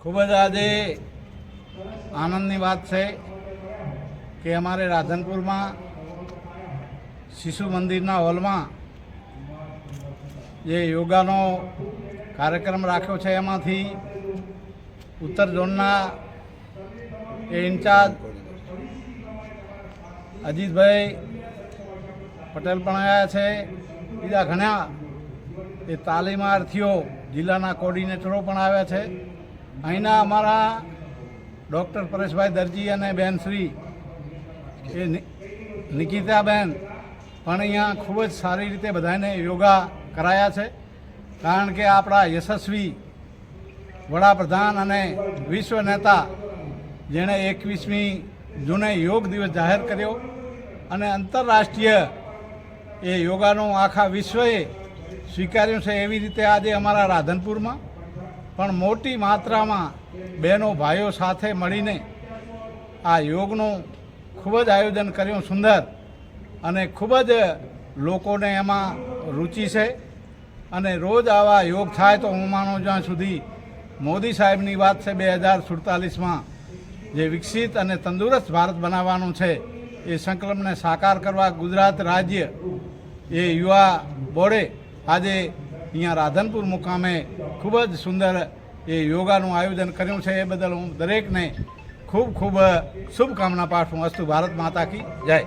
ખૂબ જ આજે આનંદની વાત છે કે અમારે રાધનપુરમાં શિશુ મંદિરના હોલમાં જે યોગાનો કાર્યક્રમ રાખ્યો છે એમાંથી ઉત્તર ઝોનના ઇન્ચાર્જ અજીતભાઈ પટેલ પણ આવ્યા છે, બીજા ઘણા એ તાલીમાર્થીઓ જિલ્લાના કોર્ડિનેટરો પણ આવ્યા છે. અહીંના અમારા ડૉક્ટર પરેશભાઈ દરજી અને બહેનશ્રી એ નિકિતાબેન પણ અહીંયા ખૂબ જ સારી રીતે બધાને યોગા કરાયા છે. કારણ કે આપણા યશસ્વી વડાપ્રધાન અને વિશ્વ નેતા જેણે 21મી જૂને યોગ દિવસ જાહેર કર્યો અને આંતરરાષ્ટ્રીય એ યોગાનું આખા વિશ્વએ સ્વીકાર્યું છે, એવી રીતે આજે અમારા રાધનપુરમાં પણ મોટી માત્રામાં બહેનો ભાઈઓ સાથે મળીને આ યોગનું ખૂબ જ આયોજન કર્યું, સુંદર, અને ખૂબ જ લોકોને એમાં રુચિ છે. અને રોજ આવા યોગ થાય તો હું માનું જ્યાં સુધી મોદી સાહેબની વાત છે 2047માં જે વિકસિત અને તંદુરસ્ત ભારત બનાવવાનું છે એ સંકલ્પને સાકાર કરવા ગુજરાત રાજ્ય એ યુવા બોર્ડે આજે અહીંયા રાધનપુર મુકામે ખૂબ જ સુંદર એ યોગાનું આયોજન કર્યું છે. એ બદલ હું દરેકને ખૂબ ખૂબ શુભકામના પાઠવું. અસ્તુ. ભારત માતા કી જય.